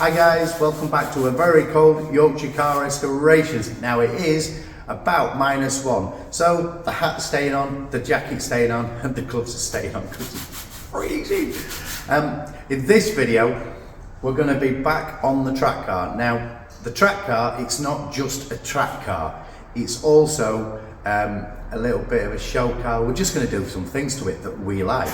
Hi guys, welcome back to a very cold Yorkshire car restorations. Now it is about -1, so the hat's staying on, the jacket's staying on, and the gloves are staying on because it's freezing. In this video, we're going to be back on the track car. Now, the track car, it's not just a track car, it's also a little bit of a show car. We're just going to do some things to it that we like.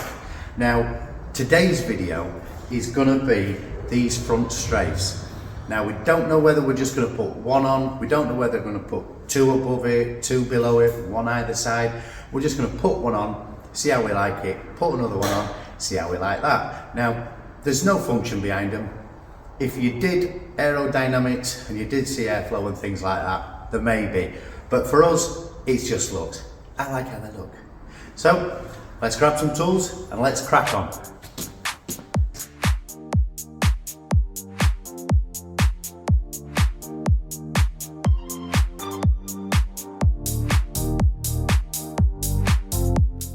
Now, today's video is going to be these front strafes. Now we don't know whether we're just going to put one on, we don't know whether we're going to put two above it, two below it, one either side. We're just going to put one on, see how we like it, put another one on, see how we like that. Now there's no function behind them. If you did aerodynamics and you did see airflow and things like that, there may be, but for us it's just looks. I like how they look. So let's grab some tools and let's crack on.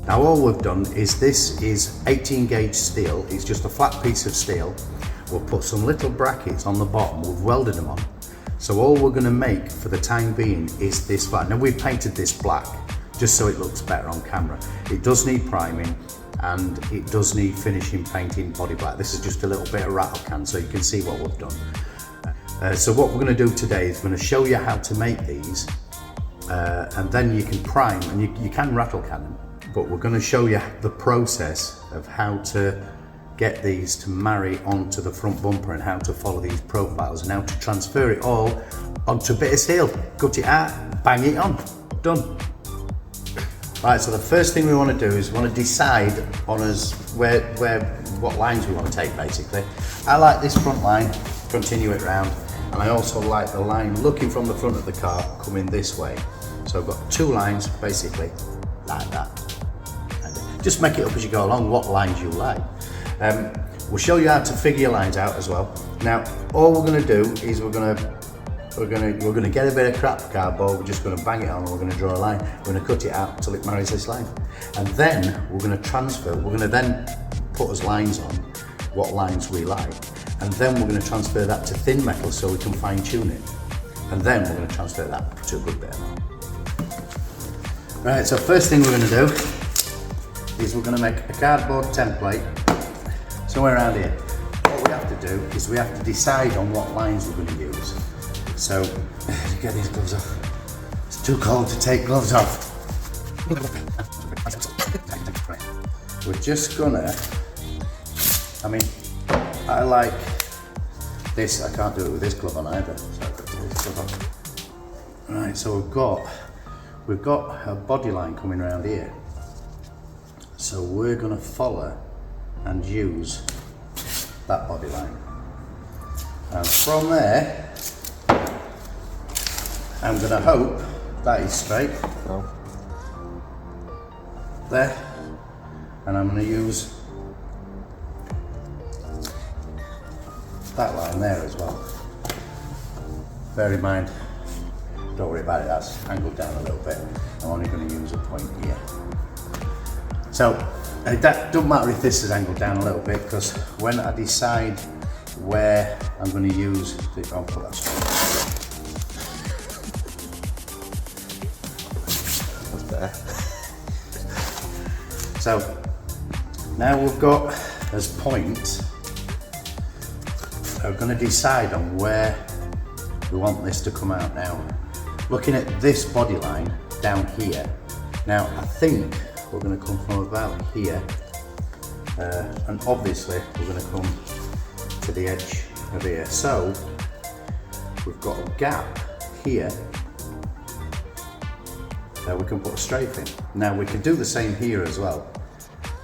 Now all we've done is, this is 18 gauge steel, it's just a flat piece of steel. We'll put some little brackets on the bottom, we've welded them on. So all we're going to make for the time being is this flat. Now we've painted this black, just so it looks better on camera. It does need priming and it does need finishing painting body black. This is just a little bit of rattle can so you can see what we've done. So what we're going to do today is going to show you how to make these and then you can prime and you can rattle can them. But we're going to show you the process of how to get these to marry onto the front bumper and how to follow these profiles and how to transfer it all onto a bit of steel. Cut it out, bang it on, done. Right, so the first thing we want to do is we want to decide on us what lines we want to take basically. I like this front line, continue it round, and I also like the line looking from the front of the car coming this way. So I've got two lines basically like that. Just make it up as you go along, what lines you like. We'll show you how to figure your lines out as well. Now, all we're going to do is we're going to get a bit of crap cardboard. We're just going to bang it on, and we're going to draw a line. We're going to cut it out until it marries this line, and then we're going to transfer. We're going to then put us lines on what lines we like, and then we're going to transfer that to thin metal so we can fine tune it, and then we're going to transfer that to a good bit of metal. Right. So first thing we're going to do is we're going to make a cardboard template somewhere around here. What we have to do is we have to decide on what lines we're going to use. So, get these gloves off. It's too cold to take gloves off. We're just gonna, I mean, I like this. I can't do it with this glove on either. So I've got to do this glove on. Right, so we've got a body line coming around here. So we're going to follow and use that body line. And from there, I'm going to hope that is straight. No. There. And I'm going to use that line there as well. Bear in mind, don't worry about it, that's angled down a little bit. I'm only going to use a point here. So that doesn't matter if this is angled down a little bit, because when I decide where I'm going to use the, I'll put that straight. That's better. So now we've got as points, I'm going to decide on where we want this to come out. Now, looking at this body line down here, now I think we're going to come from about here, and obviously we're going to come to the edge of here. So we've got a gap here that we can put a strafe in. Now we can do the same here as well.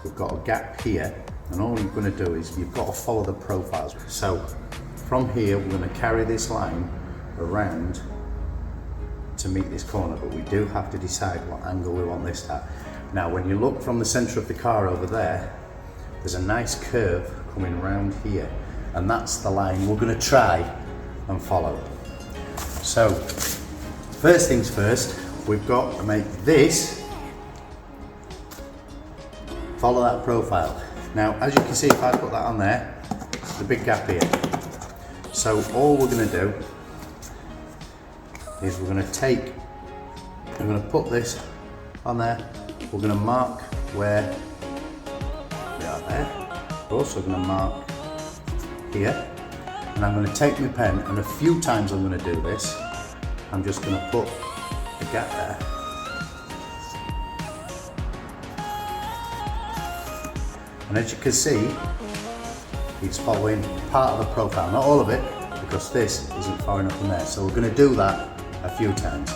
We've got a gap here, and all you're going to do is you've got to follow the profiles. So from here we're going to carry this line around to meet this corner, but we do have to decide what angle we want this at. Now when you look from the centre of the car over there, there's a nice curve coming around here, and that's the line we're going to try and follow. So first things first, we've got to make this follow that profile. Now as you can see, if I put that on there, there's a big gap here. So all we're going to do is we're going to put this on there. We're going to mark where we are there. We're also going to mark here, and I'm going to take my pen, and a few times I'm going to do this. I'm just going to put a gap there. And as you can see, it's following part of the profile, not all of it, because this isn't far enough from there. So we're going to do that a few times.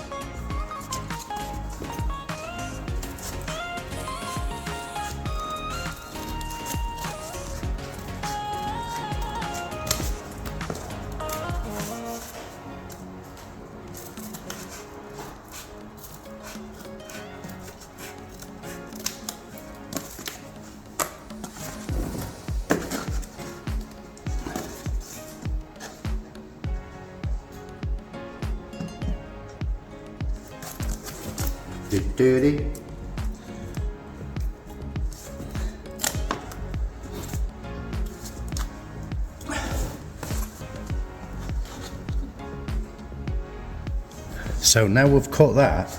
Dirty. So now we've cut that,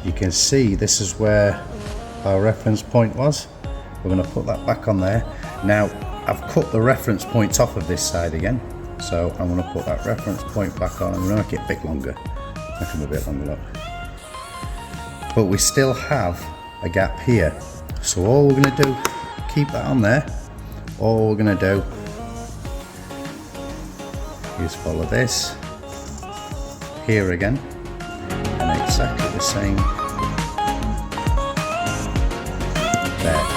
you can see this is where our reference point was. We're going to put that back on there. Now I've cut the reference points off of this side again, so I'm going to put that reference point back on. I'm going to make it a bit longer, make them a bit longer up. But we still have a gap here. So all we're going to do, keep that on there. All we're going to do is follow this here again, and exactly the same there.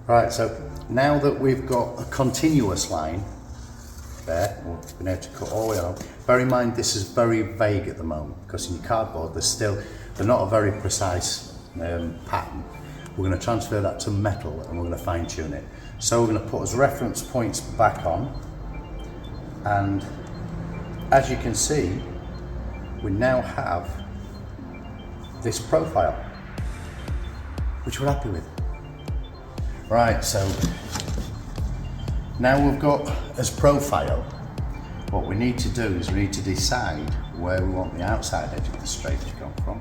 Right, so now that we've got a continuous line there, we've been able to cut all the way along. Bear in mind this is very vague at the moment, because in your cardboard they're not a very precise pattern. We're going to transfer that to metal and we're going to fine tune it. So we're going to put as reference points back on, and as you can see, we now have this profile, which we're happy with. Right, so now we've got as profile, what we need to do is we need to decide where we want the outside edge of the strafe to come from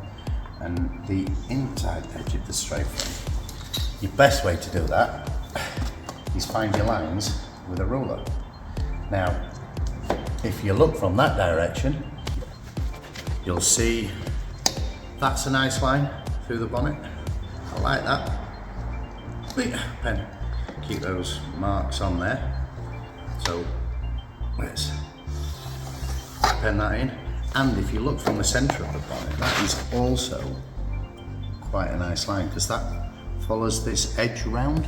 and the inside edge of the strafe from. Your best way to do that is find your lines with a ruler. Now, if you look from that direction, you'll see that's a nice line through the bonnet. I like that. Pen, keep those marks on there. So let's pen that in. And if you look from the centre of the bonnet, that is also quite a nice line, because that follows this edge round.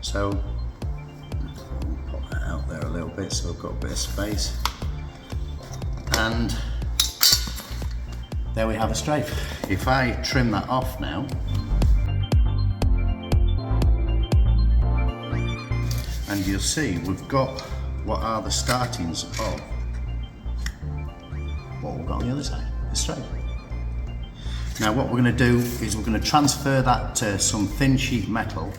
So put that out there a little bit so we've got a bit of space. And there we have a strafe. If I trim that off now, and you'll see we've got what are the startings of what we've got on the other side, the strafe. Now what we're going to do is we're going to transfer that to some thin sheet metal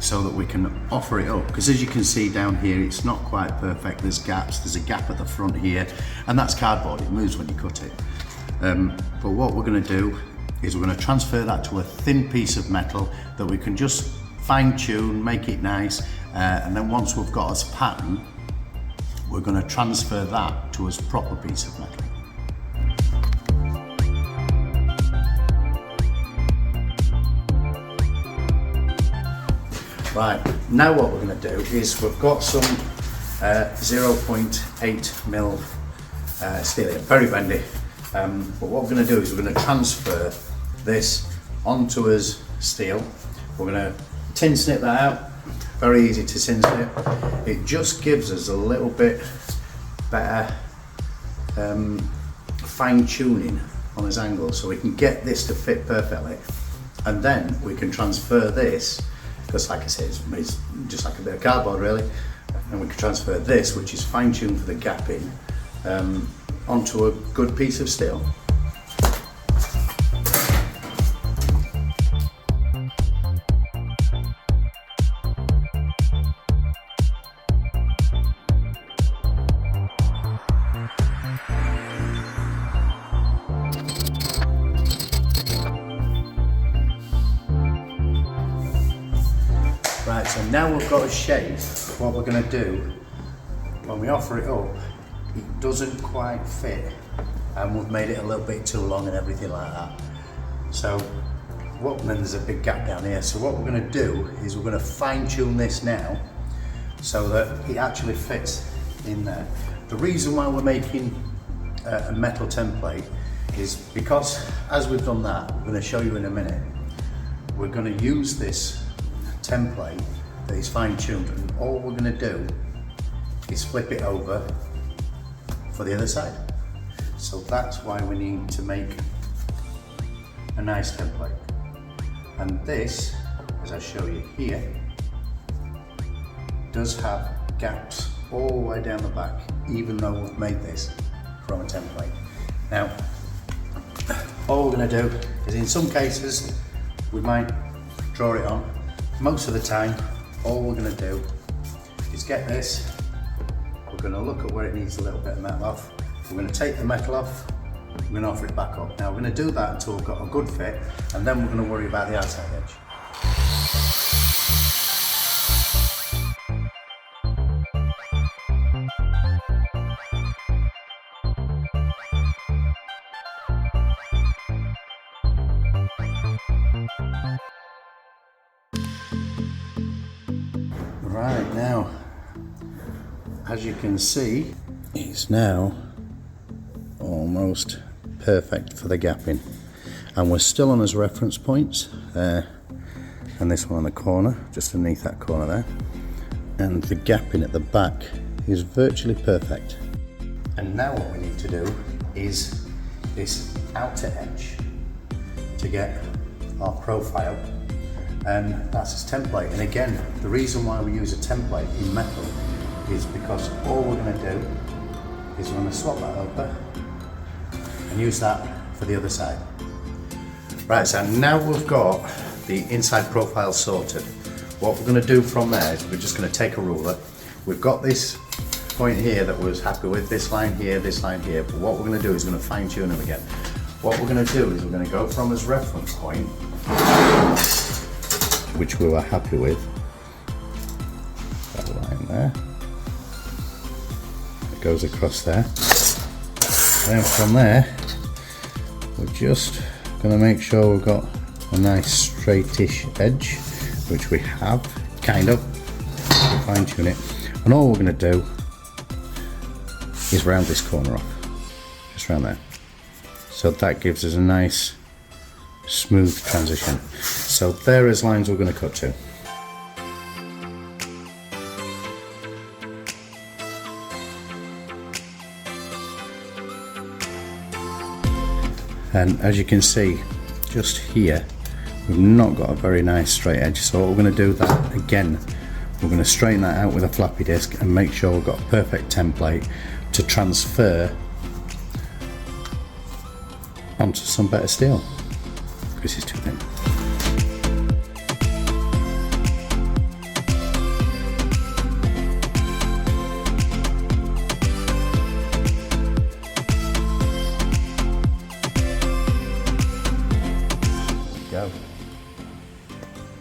so that we can offer it up, because as you can see down here it's not quite perfect, there's gaps, there's a gap at the front here, and that's cardboard, it moves when you cut it. But what we're going to do is we're going to transfer that to a thin piece of metal that we can just fine tune, make it nice, and then once we've got us pattern, we're going to transfer that to a proper piece of metal. Right, now what we're going to do is we've got some 0.8mm steel here, very bendy, but what we're going to do is we're going to transfer this onto his steel. We're going to tin snip that out, very easy to tin snip. It just gives us a little bit better fine tuning on his angle so we can get this to fit perfectly, and then we can transfer this, because like I say, it's just like a bit of cardboard really, and we can transfer this, which is fine tuned for the gapping, onto a good piece of steel. Right, so now we've got a shape, what we're going to do, when we offer it up, it doesn't quite fit, and we've made it a little bit too long and everything like that. So, then there's a big gap down here, so what we're going to do is we're going to fine tune this now, so that it actually fits in there. The reason why we're making a metal template is because, as we've done that, we're going to show you in a minute, we're going to use this template that is fine-tuned, and all we're going to do is flip it over for the other side. So that's why we need to make a nice template. And this, as I show you here, does have gaps all the way down the back, even though we've made this from a template. Now, all we're going to do is, in some cases, we might draw it on. Most of the time, all we're going to do is get this, we're going to look at where it needs a little bit of metal off, we're going to take the metal off, we're going to offer it back up. Now we're going to do that until we've got a good fit, and then we're going to worry about the outside edge. Right, now, as you can see, it's now almost perfect for the gapping, and we're still on his reference points, and this one on the corner, just underneath that corner there, and the gapping at the back is virtually perfect. And now what we need to do is this outer edge to get our profile, and that's his template. And again, the reason why we use a template in metal is because all we're going to do is we're going to swap that over and use that for the other side. Right, so now we've got the inside profile sorted. What we're going to do from there is we're just going to take a ruler. We've got this point here that we're happy with, this line here, but what we're going to do is we're going to fine tune them again. What we're going to do is we're going to go from his reference point, which we were happy with, that line there, it goes across there. Then from there, we're just going to make sure we've got a nice straightish edge, which we have, kind of, we'll fine tune it. And all we're going to do is round this corner off, just round there. So that gives us a nice smooth transition. So there is lines we're going to cut to. And as you can see, just here, we've not got a very nice straight edge. So what we're going to do that again, we're going to straighten that out with a flappy disc and make sure we've got a perfect template to transfer onto some better steel, because it's too thin.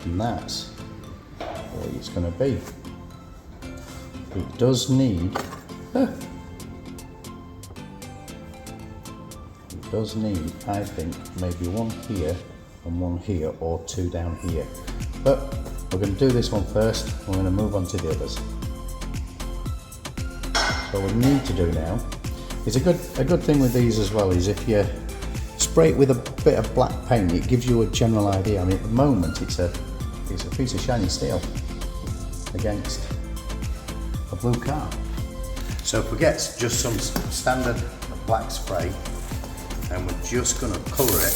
and that's what it's going to be. It does need I think maybe one here and one here, or two down here, but we're going to do this one first. We're going to move on to the others. So what we need to do now is a good thing with these as well is if you spray it with a bit of black paint, it gives you a general idea. I mean, at the moment it's a piece of shiny steel against a blue car. So if we get just some standard black spray, and we're just going to colour it.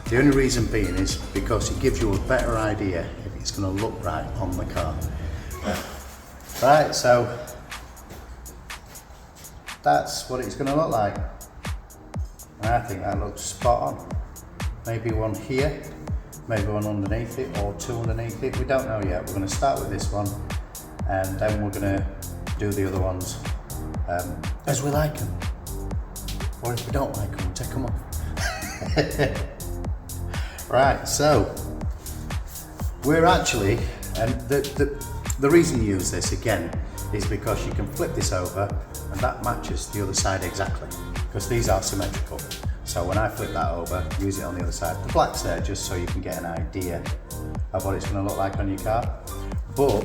The only reason being is because it gives you a better idea if it's going to look right on the car. Right, so that's what it's going to look like. And I think that looks spot on. Maybe one here, maybe one underneath it, or two underneath it. We don't know yet. We're going to start with this one, and then we're going to do the other ones as we like them. Or if we don't like them, we'll take them off. Right, so we're actually, and the reason you use this again is because you can flip this over and that matches the other side exactly, because these are symmetrical. So when I flip that over, use it on the other side. The black's there just so you can get an idea of what it's going to look like on your car. But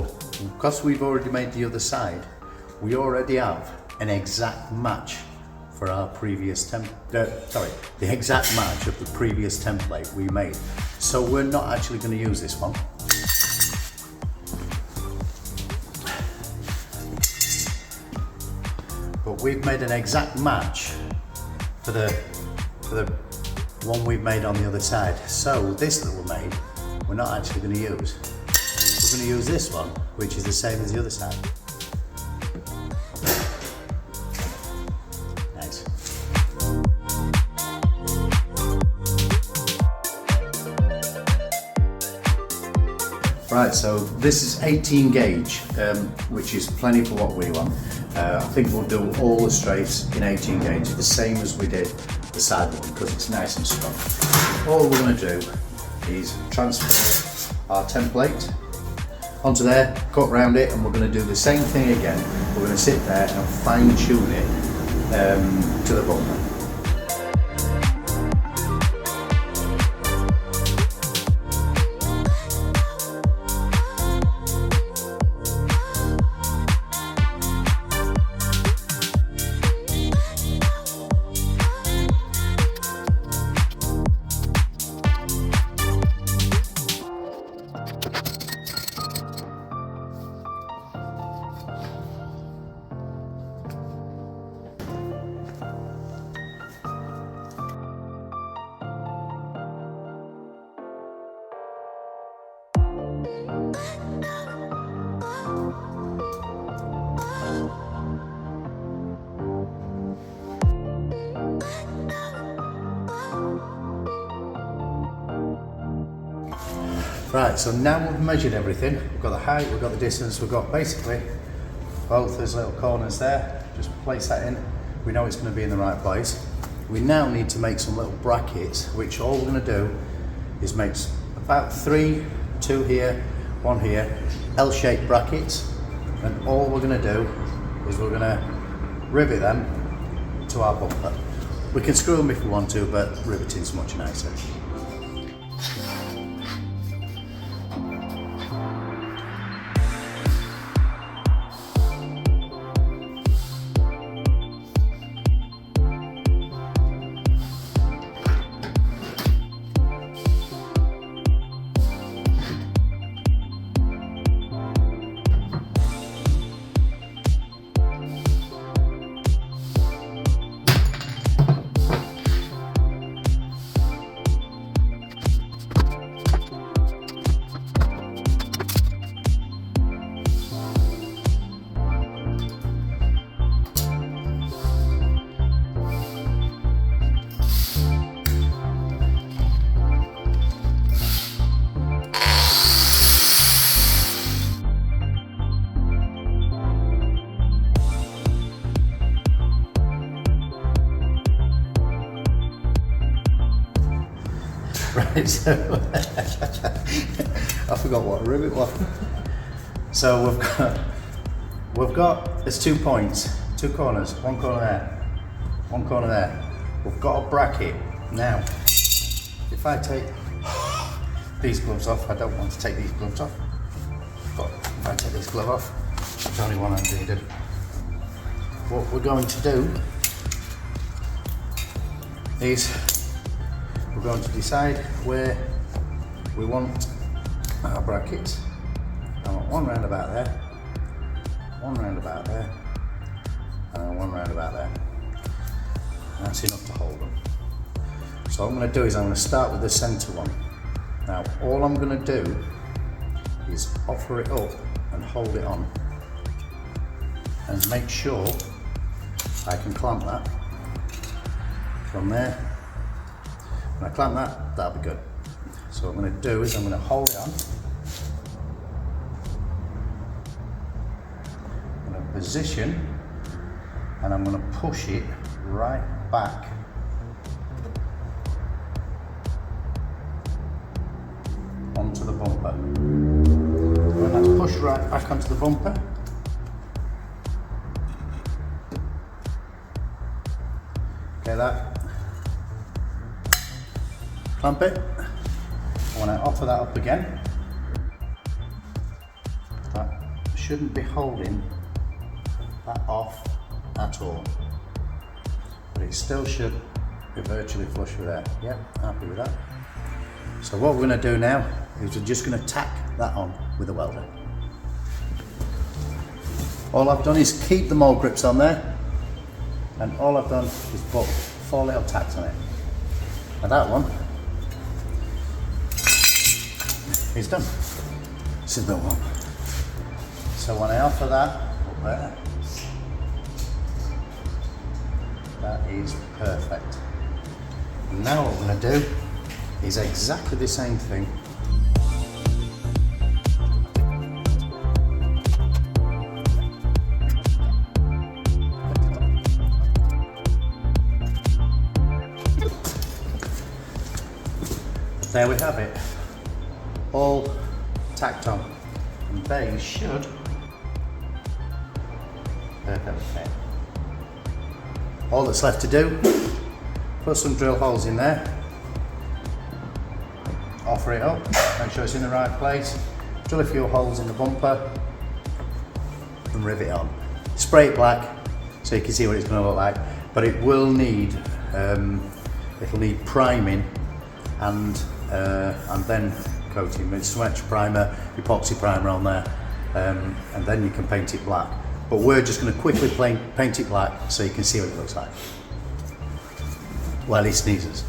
because we've already made the other side, we already have an exact match for our previous the exact match of the previous template we made. So we're not actually going to use this one. But we've made an exact match for the one we've made on the other side. So this that we made, we're not actually going to use. We're going to use this one, which is the same as the other side. Nice. Right, so this is 18 gauge, which is plenty for what we want. I think we'll do all the straights in 18 gauge, the same as we did the side one, because it's nice and strong. All we're going to do is transfer our template onto there, cut round it, and we're going to do the same thing again. We're going to sit there and fine tune it to the button. Right, so now we've measured everything. We've got the height, we've got the distance, we've got basically both those little corners there. Just place that in. We know it's going to be in the right place. We now need to make some little brackets, which all we're going to do is make about 3, 2 here, 1 here, L-shaped brackets. And all we're going to do is we're going to rivet them to our bumper. We can screw them if we want to, but riveting's much nicer. Right, so I forgot what rivet was. So we've got there's 2 points, 2 corners, 1 corner there, 1 corner there. We've got a bracket. Now, if I take these gloves off, I don't want to take these gloves off, but if I take this glove off, it's only one hand needed. What we're going to do is we're going to decide where we want our brackets. I want one round about there, one round about there, and one round about there. That's enough to hold them. So what I'm going to do is I'm going to start with the centre one. Now all I'm going to do is offer it up and hold it on and make sure I can clamp that from there. When I clamp that, that'll be good. So what I'm going to do is I'm going to hold it on. I'm going to position and I'm going to push it right back onto the bumper. When that's pushed right back onto the bumper, okay, that, clamp it, and when I offer that up again, that shouldn't be holding that off at all, but it still should be virtually flush with air. Yep, happy with that. So what we're going to do now is we're just going to tack that on with a welder. All I've done is keep the mold grips on there, and all I've done is put 4 little tacks on it. And that one is done. Simple one. So when I offer that up there, that is perfect. And now what we're going to do is exactly the same thing. There we have it, all tacked on, and they should perfectly fit. All that's left to do, put some drill holes in there, offer it up, make sure it's in the right place, drill a few holes in the bumper, and rivet it on. Spray it black so you can see what it's going to look like, but it will need, it'll need priming and then coating with stretch primer, epoxy primer on there, and then you can paint it black. But we're just going to quickly paint it black so you can see what it looks like. While he sneezes.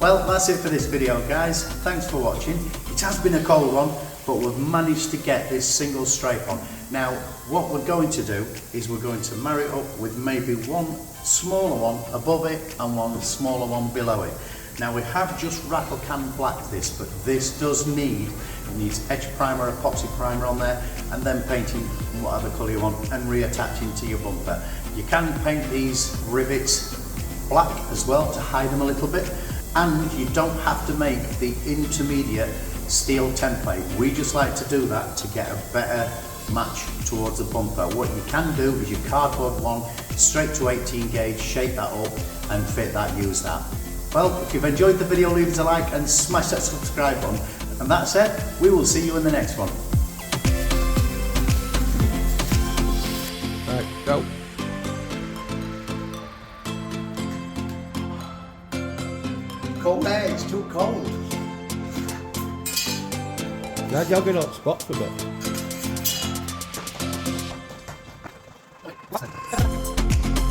Well, that's it for this video, guys. Thanks for watching. It has been a cold one, but we've managed to get this single stripe on. Now, what we're going to do is we're going to marry it up with maybe one smaller one above it and one smaller one below it. Now, we have just rattle can blacked this, but this does need It needs edge primer, epoxy primer on there, and then painting whatever colour you want and reattaching to your bumper. You can paint these rivets black as well to hide them a little bit, and you don't have to make the intermediate steel template. We just like to do that to get a better match towards the bumper. What you can do is your cardboard one straight to 18 gauge, shape that up and fit that, use that. Well, if you've enjoyed the video, leave us a like and smash that subscribe button. And that said, we will see you in the next one. Right, go. Cold air, it's too cold. Now jogging up spot for a bit.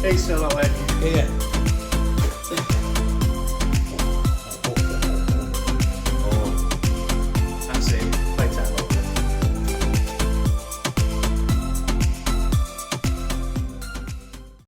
Hey, silhouette. Yeah.